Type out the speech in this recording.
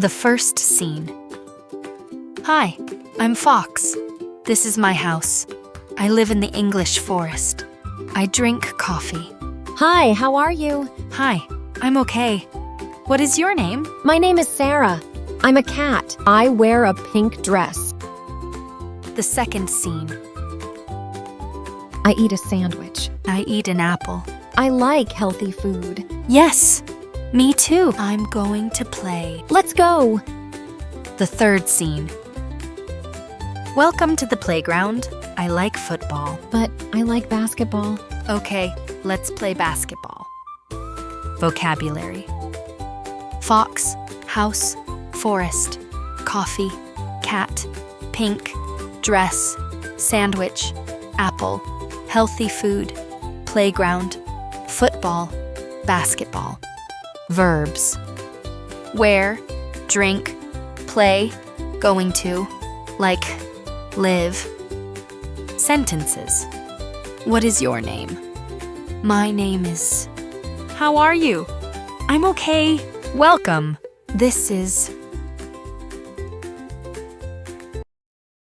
The first scene. Hi, I'm Fox. This is my house. I live in the English forest. I drink coffee. Hi, how are you? Hi, I'm okay. What is your name? My name is Sarah. I'm a cat. I wear a pink dress. The second scene. I eat a sandwich. I eat an apple. I like healthy food. Yes, me too. I'm going to play. Let's go. The third scene. Welcome to the playground. I like football. But I like basketball. Okay, let's play basketball. Vocabulary. Fox, house, forest, coffee, cat, pink, dress, sandwich, apple, healthy food, playground, football, basketball. Verbs. Wear, drink, play, going to, like, live. Sentences. What is your name? My name is... How are you? I'm okay. Welcome. This is